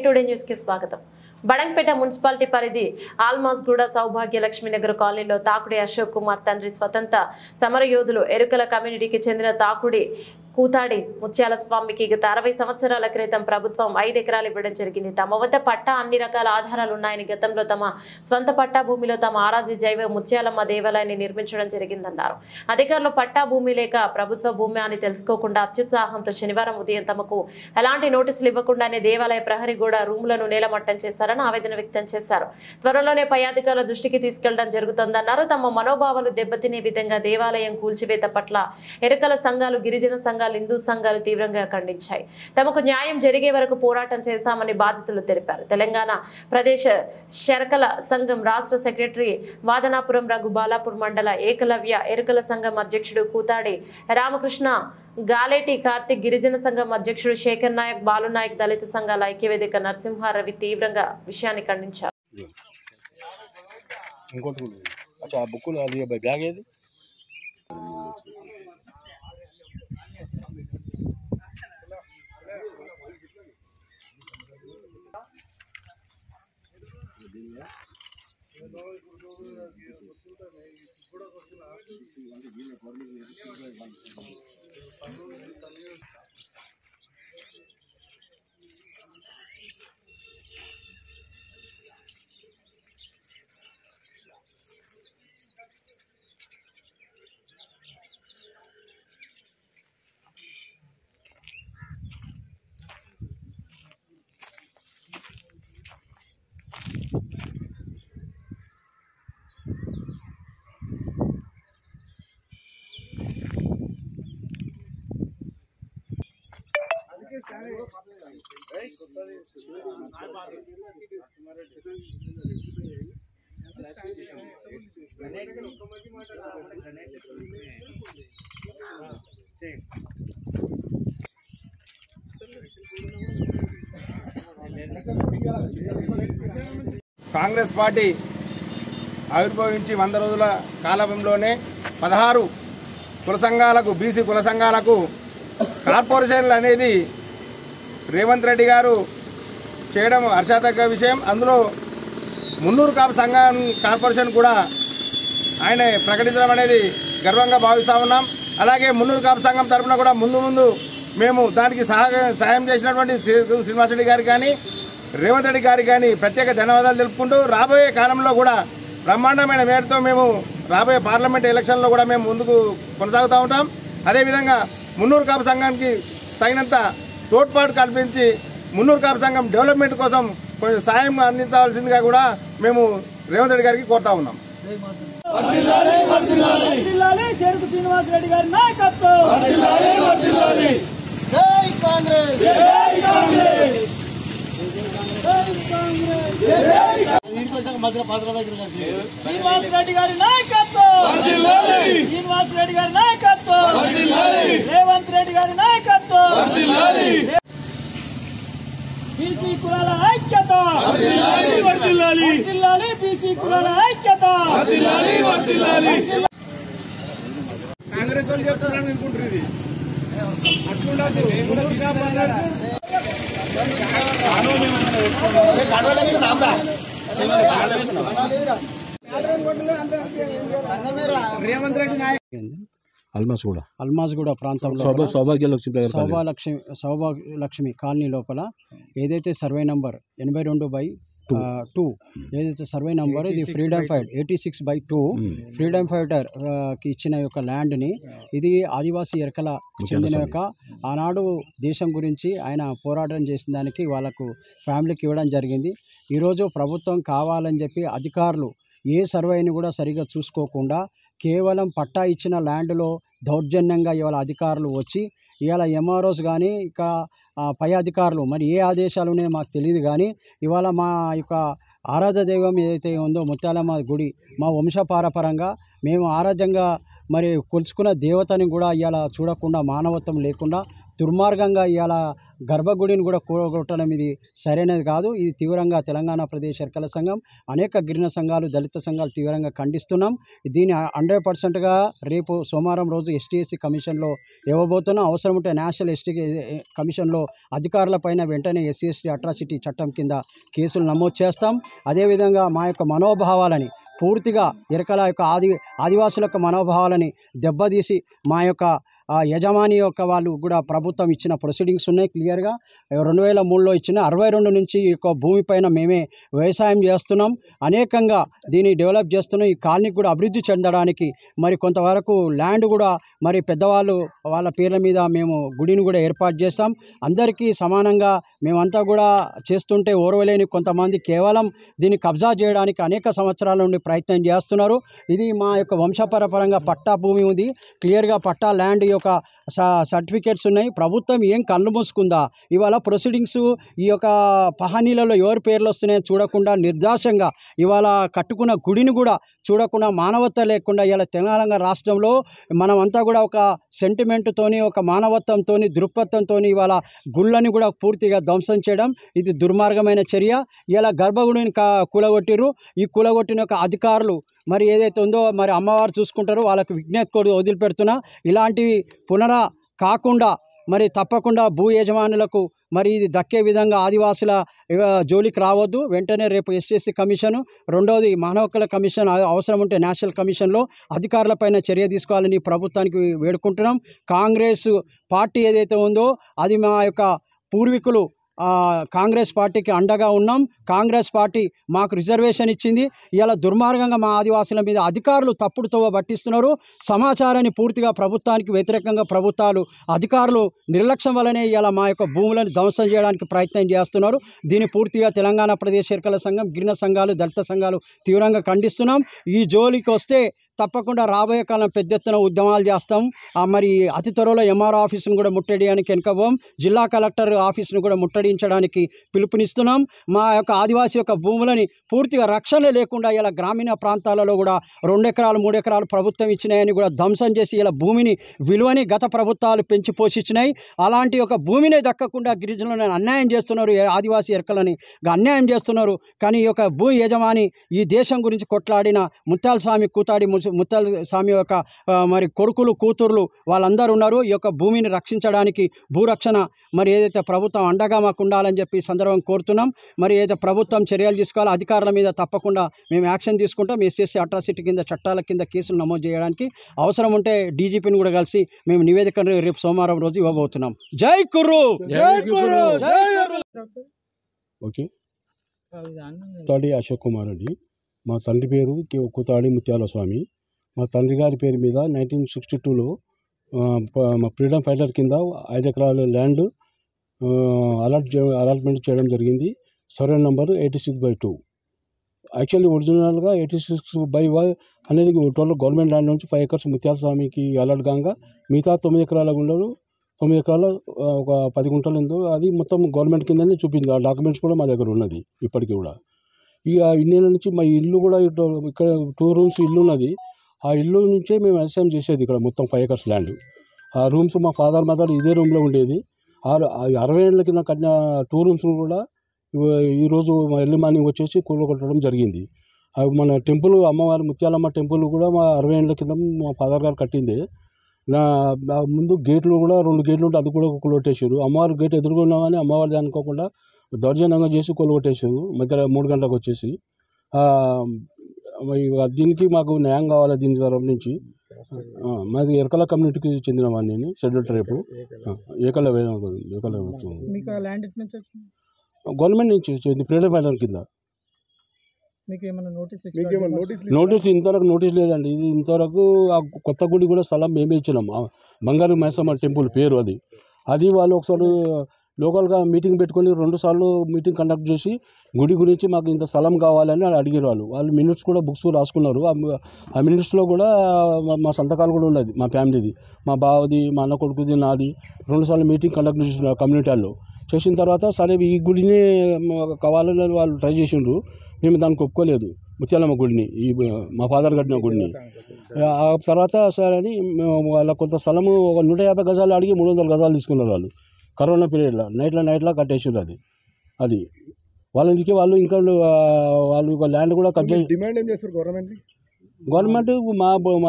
NN today news కి స్వాగతం. Badangpet municipality పరిధి ఆల్మాస్గూడ సౌభాగ్య లక్ష్మీ నగర్ కాలనీలో తాకుడి అశోక్ కుమార్ తండ్రి స్వతంత్ర సమరయోధులు ఎరుకల కమ్యూనిటీకి చెందిన తాకుడి కూతాడి ముత్యాల స్వామికి గత 60 సంవత్సరాల క్రితం ప్రభుత్వం 5 ఎకరాలు ఇవ్వడం జరిగింది. తమ వద్ద పట్టా అన్ని రకాల ఆధారాలు ఉన్నాయని, గతంలో తమ స్వంత పట్టా భూమిలో తమ ఆరాధ్య జైవ ముత్యాలమ్మ దేవాలయాన్ని నిర్మించడం జరిగిందన్నారు. అధికారులు పట్టా భూమి లేక ప్రభుత్వ భూమి అని తెలుసుకోకుండా అత్యుత్సాహంతో శనివారం ఉదయం తమకు ఎలాంటి నోటీసులు ఇవ్వకుండానే దేవాలయ ప్రహరీ గోడ రూములను నేలమట్టం చేశారని ఆవేదన వ్యక్తం చేశారు. త్వరలోనే పై అధికారుల దృష్టికి తీసుకెళ్లడం జరుగుతుందన్నారు. తమ మనోభావాలు దెబ్బతినే విధంగా దేవాలయం కూల్చివేత పట్ల ఎరుకల సంఘాలు, గిరిజన సంఘాలు, హిందూ సంఘాలు తీవ్రంగా ఖండించాయి. తమకు న్యాయం జరిగే వరకు పోరాటం చేశామని బాధితులు తెలిపారు. తెలంగాణ ప్రదేశ్ శరకల సంఘం రాష్ట్ర సెక్రటరీ వాదనాపురం రఘు, బాలాపూర్ మండల ఏకలవ్య ఎరుకల సంఘం అధ్యక్షుడు కూతాడి రామకృష్ణ, గాలేటి కార్తిక్, గిరిజన సంఘం అధ్యక్షుడు శేఖర్ నాయక్, బాలు నాయక్, దళిత సంఘాల ఐక్యవేదిక నరసింహారవి తీవ్రంగా విషయాన్ని ఖండించారు. కాంగ్రెస్ పార్టీ ఆవిర్భవించి 100 రోజుల కాలంలోనే 16 కుల సంఘాలకు, బీసీ కుల సంఘాలకు కార్పొరేషన్లు అనేది రేవంత్ రెడ్డి గారు చేయడం హర్షాదగ్గ విషయం. అందులో మున్నూరు కాపు సంఘం కార్పొరేషన్ కూడా ఆయన ప్రకటించడం అనేది గర్వంగా భావిస్తూ ఉన్నాం. అలాగే మున్నూరు కాపు సంఘం తరఫున కూడా ముందు మేము దానికి సహాయం చేసినటువంటి శ్రీనివాసరెడ్డి గారికి కానీ, రేవంత్ రెడ్డి గారికి కానీ ప్రత్యేక ధన్యవాదాలు తెలుపుకుంటూ, రాబోయే కాలంలో కూడా బ్రహ్మాండమైన మేరతో మేము రాబోయే పార్లమెంట్ ఎలక్షన్లో కూడా మేము ముందుకు కొనసాగుతూ ఉంటాం. అదేవిధంగా మున్నూరు కాపు సంఘానికి తగినంత తోడ్పాటు కల్పించి మున్నూరు కాపు సంఘం డెవలప్మెంట్ కోసం కొంచెం సాయం అందించవలసిందిగా కూడా మేము రేవంత్ రెడ్డి గారికి కోరుతా ఉన్నాం. చెరుకు శ్రీనివాసరెడ్డి గారి నాయకత్వం. జై కాంగ్రెస్, జై కాంగ్రెస్, శ్రీనివాసరెడ్డి గారి నాయకత్వం, శ్రీనివాసరెడ్డి గారి నాయకత్వం, రేవంత్ రెడ్డి గారి నాయకత్వం, బీసీ కులాల ఐక్యత, బీసీ కులాల ఐక్యత. కాంగ్రెస్ వాళ్ళు చెప్తారని అనుకుంటారు. ఇది అట్లుండదు. రేవంత్ రెడ్డి అల్మాస్గూడ ప్రాంతంలో సౌభాగ్యలక్ష్మి కాలనీ లోపల ఏదైతే సర్వే నంబర్ 82/2 ఏదైతే సర్వే నంబర్, ఇది ఫ్రీడమ్ ఫైట్ 86/2 ఫ్రీడమ్ ఫైటర్ కి ఇచ్చిన యొక్క ల్యాండ్ని, ఇది ఆదివాసీ ఎరకల చెందిన యొక్క ఆనాడు దేశం గురించి ఆయన పోరాటం చేసిన దానికి వాళ్ళకు ఫ్యామిలీకి ఇవ్వడం జరిగింది. ఈరోజు ప్రభుత్వం కావాలని చెప్పి అధికారులు ఏ సర్వేని కూడా సరిగా చూసుకోకుండా కేవలం పట్టా ఇచ్చిన ల్యాండ్లో దౌర్జన్యంగా ఇవాళ అధికారులు వచ్చి, ఇవాళ ఎంఆర్ఓస్ కానీ ఇక పై అధికారులు మరి ఏ ఆదేశాలు ఉన్నాయో మాకు తెలియదు, కానీ ఇవాళ మా యొక్క ఆరాధ్య దైవం ఏదైతే ఉందో ముత్యాలమ్మ గుడి, మా వంశపారపరంగా మేము ఆరాధ్యంగా మరి కొలుచుకున్న దేవతని కూడా ఇవాళ చూడకుండా మానవత్వం లేకుండా దుర్మార్గంగా ఇవాళ గర్భగుడిని కూడా కూడగొట్టడం ఇది సరైనది కాదు. ఇది తీవ్రంగా తెలంగాణ ప్రదేశ్ ఎరకల సంఘం, అనేక గిరిజన సంఘాలు, దళిత సంఘాలు తీవ్రంగా ఖండిస్తున్నాం. దీన్ని 100%గా రేపు సోమవారం రోజు ఎస్టీ కమిషన్లో ఇవ్వబోతున్నాం. అవసరం ఉంటే నేషనల్ ఎస్టీ కమిషన్లో అధికారులపైన వెంటనే SC/ST అట్రాసిటీ చట్టం కింద కేసులు నమోదు చేస్తాం. అదేవిధంగా మా యొక్క మనోభావాలని పూర్తిగా ఎరకల యొక్క ఆదివాసుల యొక్క మనోభావాలని దెబ్బతీసి మా యొక్క యజమాని యొక్క వాళ్ళు కూడా ప్రభుత్వం ఇచ్చిన ప్రొసీడింగ్స్ ఉన్నాయి క్లియర్గా. 2003లో ఇచ్చిన 62 నుంచి ఈ యొక్క భూమిపైన మేమే వ్యవసాయం చేస్తున్నాం. అనేకంగా దీన్ని డెవలప్ చేస్తున్నాం. ఈ కాలనీకి కూడా అభివృద్ధి చెందడానికి మరి కొంతవరకు ల్యాండ్ కూడా మరి పెద్దవాళ్ళు వాళ్ళ పేర్ల మీద మేము గుడిని కూడా ఏర్పాటు చేస్తాం. అందరికీ సమానంగా మేమంతా కూడా చేస్తుంటే ఓర్వలేని కొంతమంది కేవలం దీన్ని కబ్జా చేయడానికి అనేక సంవత్సరాల నుండి ప్రయత్నం చేస్తున్నారు. ఇది మా యొక్క వంశపరపరంగా పట్టా భూమి ఉంది, క్లియర్గా పట్టా ల్యాండ్ యొక్క సర్టిఫికేట్స్ ఉన్నాయి. ప్రభుత్వం ఏం కళ్ళు మూసుకుందా? ఇవాళ ప్రొసీడింగ్స్ ఈ యొక్క పహానీలలో ఎవరి పేర్లు వస్తున్నాయో చూడకుండా నిర్దాక్షంగా ఇవాళ కట్టుకున్న గుడిని కూడా చూడకుండా మానవత్వం లేకుండా ఇవాళ తెలంగాణ రాష్ట్రంలో మనమంతా కూడా ఒక సెంటిమెంట్తోని, ఒక మానవత్వంతో, దృక్పథంతో ఇవాళ గుళ్ళని కూడా పూర్తిగా ధ్వంసం చేయడం ఇది దుర్మార్గమైన చర్య. ఇలా గర్భగుడిని కూలగొట్టిరు. ఈ కూలగొట్టిన యొక్క అధికారులు మరి ఏదైతే ఉందో మరి అమ్మవారు చూసుకుంటారో వాళ్ళకు విజ్ఞప్తి కూడా వదిలిపెడుతున్నా. ఇలాంటివి కాకుండా మరి తప్పకుండా భూ యజమానులకు మరి ఇది దక్కే విధంగా ఆదివాసుల జోలికి రావద్దు. వెంటనే రేపు SC కమిషను, రెండవది మానవ హక్కుల కమిషన్, అవసరం ఉంటే నేషనల్ కమిషన్లో అధికారులపైన చర్య తీసుకోవాలని ప్రభుత్వానికి వేడుకుంటున్నాం. కాంగ్రెస్ పార్టీ ఏదైతే ఉందో అది మా యొక్క పూర్వీకులు కాంగ్రెస్ పార్టీకి అండగా ఉన్నాం. కాంగ్రెస్ పార్టీ మాకు రిజర్వేషన్ ఇచ్చింది. ఇలా దుర్మార్గంగా మా ఆదివాసుల మీద అధికారులు తప్పుడుతో పట్టిస్తున్నారు. సమాచారాన్ని పూర్తిగా ప్రభుత్వానికి వ్యతిరేకంగా ప్రభుత్వాలు అధికారులు నిర్లక్ష్యం వల్లనే ఇలా మా యొక్క భూములను ధ్వంసం చేయడానికి ప్రయత్నం చేస్తున్నారు. దీన్ని పూర్తిగా తెలంగాణ ప్రదేశ్ ఎరకల సంఘం, గిరిజన సంఘాలు, దళిత సంఘాలు తీవ్రంగా ఖండిస్తున్నాం. ఈ జోలికి వస్తే తప్పకుండా రాబోయే కాలం పెద్ద ఎత్తున ఉద్యమాలు చేస్తాం. మరి అతి త్వరలో MRO ఆఫీసును కూడా ముట్టడియడానికి వెనుకపోం, జిల్లా కలెక్టర్ ఆఫీసును కూడా ముట్టడించడానికి పిలుపునిస్తున్నాం. మా యొక్క ఆదివాసీ యొక్క భూములని పూర్తిగా రక్షణ లేకుండా ఇలా గ్రామీణ ప్రాంతాలలో కూడా 2 ఎకరాలు 3 ఎకరాలు ప్రభుత్వం ఇచ్చినాయని కూడా ధ్వంసం చేసి ఇలా భూమిని విలువని గత ప్రభుత్వాలు పెంచి పోషించినాయి. అలాంటి ఒక భూమినే దక్కకుండా గిరిజనులను అన్యాయం చేస్తున్నారు, ఆదివాసీ ఎరకలని అన్యాయం చేస్తున్నారు. కానీ ఈ యొక్క భూ యజమాని ఈ దేశం గురించి కొట్లాడిన ముత్యాల స్వామి కూతాడి ముత్యాల స్వామి యొక్క మరి కొడుకులు కూతుర్లు వాళ్ళందరూ ఉన్నారు. ఈ యొక్క భూమిని రక్షించడానికి భూరక్షణ మరి ఏదైతే ప్రభుత్వం అండగా మాకు ఉండాలని చెప్పి సందర్భం కోరుతున్నాం. మరి ఏదైతే ప్రభుత్వం చర్యలు తీసుకోవాలో అధికారుల మీద తప్పకుండా మేము యాక్షన్ తీసుకుంటాం. SC/ST అట్రాసిటీ కింద చట్టాల కింద కేసులు నమోదు చేయడానికి అవసరం ఉంటే DGPని కూడా కలిసి మేము నివేదికను రేపు సోమవారం రోజు ఇవ్వబోతున్నాం. జై కుర్రు, జై కుర్రు, జై ఓకే. తాడి అశోక్ కుమార్ రెడ్డి. మా తండ్రి పేరు కూతాడి ముత్యాల స్వామి. మా తండ్రి గారి పేరు మీద 1962లో మా ఫ్రీడమ్ ఫైటర్ కింద 5 ఎకరాల ల్యాండ్ అలాట్మెంట్ చేయడం జరిగింది. Survey number 86/2. యాక్చువల్లీ ఒరిజినల్గా 86/1 అనేది టోటల్ గవర్నమెంట్ ల్యాండ్ నుంచి 5 ఎకర్స్ ముత్యాల స్వామికి అలాట్ కాగా మిగతా 9 ఎకరాల గుండలు 9 ఎకరాల ఒక 10 గుంటలు ఉందో అది మొత్తం గవర్నమెంట్ కిందనే చూపింది. ఆ డాక్యుమెంట్స్ కూడా మా దగ్గర ఉన్నది ఇప్పటికీ కూడా. ఇక ఇన్నేళ్ళ నుంచి మా ఇల్లు కూడా ఇక్కడ 2 రూమ్స్ ఇల్లు ఉన్నది. ఆ ఇల్లు నుంచే మేము వ్యవసాయం చేసేది ఇక్కడ మొత్తం 5 ఎకర్స్ ల్యాండ్. ఆ రూమ్స్ మా ఫాదర్ మదర్ ఇదే రూమ్లో ఉండేది. 60 ఏళ్ళ కింద కట్టిన 2 రూమ్స్ కూడా ఈరోజు ఎర్లీ మార్నింగ్ వచ్చేసి కూలగొట్టడం జరిగింది. అవి మన టెంపుల్ అమ్మవారి ముత్యాలమ్మ టెంపుల్ కూడా మా 60 ఏళ్ళ కింద మా ఫాదర్ గారు కట్టింది. నా ముందు గేట్లు కూడా 2 గేట్లు ఉంటే అది కూడా కూలగొట్టేసారు. అమ్మవారి గేట్ ఎదురుకున్నా కానీ అమ్మవారిది అనుకోకుండా దౌర్జన్యంగా చేసి కూలగొట్టేసారు మధ్య 3 గంటలకు వచ్చేసి. దీనికి మాకు న్యాయం కావాలి. దీని తరఫు నుంచి మాది ఎరకల కమ్యూనిటీకి చెందిన వాడిని నేను. షెడ్యూల్ ట్రైబ్ ఏకల గవర్నమెంట్ నుంచి వచ్చింది ఫ్రీడమ్ ఫైటర్ కింద. నోటీస్ ఇంతవరకు నోటీస్ లేదండి. ఇది ఇంతవరకు ఆ కొత్త గుడి కూడా స్థలం మేమే ఇచ్చినాం. బంగారు మైసమ్మ టెంపుల్ పేరు అది వాళ్ళు ఒకసారి లోకల్గా మీటింగ్ పెట్టుకొని 2 సార్లు మీటింగ్ కండక్ట్ చేసి గుడి గురించి మాకు ఇంత స్థలం కావాలని అడిగారు. వాళ్ళు మినిట్స్ కూడా బుక్స్ రాసుకున్నారు. ఆ మినిట్స్లో కూడా మా సంతకాలు కూడా ఉన్నది, మా ఫ్యామిలీది, మా బావది, మా అన్న కొడుకుది, నాది. 2 సార్లు మీటింగ్ కండక్ట్ చేసిన కమ్యూనిటీ వాళ్ళు. చేసిన తర్వాత సరే ఈ గుడిని కావాలని వాళ్ళు ట్రై చేసిండ్రు. మేము దానికి ఒప్పుకోలేదు. ముత్యాలమ్మ గుడిని, ఈ మా ఫాదర్ కట్టిన గుడిని. ఆ తర్వాత సరే అని వాళ్ళ కొంత స్థలము ఒక 150 గజాలు అడిగి 300 గజాలు తీసుకున్నారు వాళ్ళు. కరోనా పీరియడ్లో నైట్లా కట్టేసారు. అది వాళ్ళకి వాళ్ళు ఇంకా వాళ్ళు ఒక ల్యాండ్ కూడా కట్ చేసి డిమాండ్ ఏం చేస్తారు గవర్నమెంట్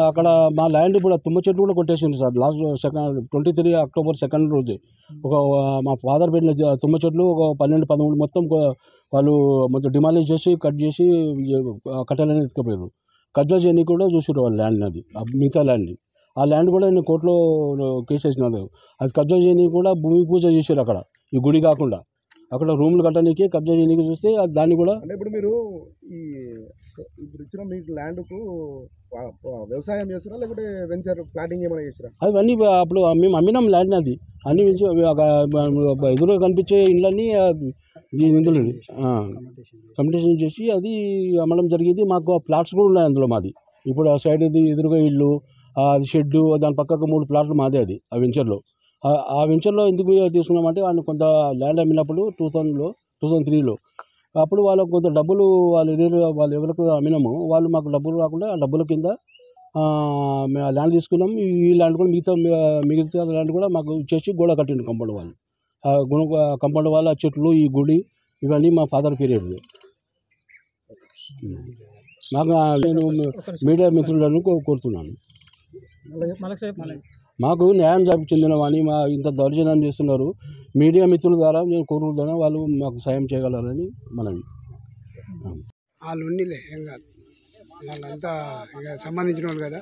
అక్కడ మా ల్యాండ్ ఇప్పుడు తుమ్మ చెట్లు కూడా కొట్టేసింది సార్. లాస్ట్ 23 అక్టోబర్ 2 రోజు ఒక మా ఫాదర్ పెట్టిన తుమ్మ చెట్లు ఒక 12-13 మొత్తం వాళ్ళు మొత్తం డిమాలిష్ చేసి కట్ చేసి కట్టెలని ఎత్తుకుపోయారు. కబ్జా చేయని కూడా చూసారు వాళ్ళ ల్యాండ్. అది మిగతా ల్యాండ్, ఆ ల్యాండ్ కూడా నేను కోర్టులో కేసు వేసినాను. అది కబ్జా చేయని కూడా భూమి పూజ చేశారు అక్కడ, ఈ గుడి కాకుండా అక్కడ రూములు కట్టడానికి కబ్జా చేయడానికి చూస్తే దాన్ని కూడా. అంటే ఇప్పుడు మీరు ఇప్పుడు ఇచ్చిన మీకు ల్యాండ్కు వ్యవసాయం చేస్తారా లేకపోతే వెంచర్ ప్లాటింగ్ ఏమైనా చేస్తారా? అవన్నీ అప్పుడు మేము అమ్మినాం ల్యాండ్. అది అన్ని ఎదురుగా కనిపించే ఇళ్ళన్నీ ఇందులో కమిటేషన్ చేసి అది అమ్మడం జరిగింది. మాకు ప్లాట్స్ కూడా ఉన్నాయి అందులో మాది. ఇప్పుడు ఆ సైడ్ ఎదురుగా ఇల్లు, అది షెడ్డు, దాని పక్కకు 3 ప్లాట్లు మాదే. అది ఆ వెంచర్లో. ఆ వెంచర్లో ఎందుకు తీసుకున్నామంటే వాళ్ళు కొంత ల్యాండ్ అమ్మినప్పుడు 2003లో అప్పుడు వాళ్ళకు కొంత డబ్బులు వాళ్ళు ఎవరికి అమ్మినాము వాళ్ళు మాకు డబ్బులు రాకుండా ఆ డబ్బుల కింద మేము ఆ ల్యాండ్ తీసుకున్నాం. ఈ ల్యాండ్ కూడా మిగతా ల్యాండ్ కూడా మాకు ఇచ్చేసి గోడ కట్టిండు కంపౌండ్ వాళ్ళు. కంపౌండ్ వాళ్ళ చెట్లు, ఈ గుడి ఇవన్నీ మా ఫాదర్ పీరియడ్. మాకు నేను మీడియా మిత్రులను కోరుతున్నాను, మాకు న్యాయం చెందినవని మా ఇంత దౌర్జన్యం చేస్తున్నారు. మీడియా మిత్రుల ద్వారా నేను కోరుకుంటున్నా, వాళ్ళు మాకు సాయం చేయగలరని మనవి. వాళ్ళు ఉన్నిలే ఏం కాదు, వాళ్ళంతా ఇక సంబంధించిన వాళ్ళు కదా.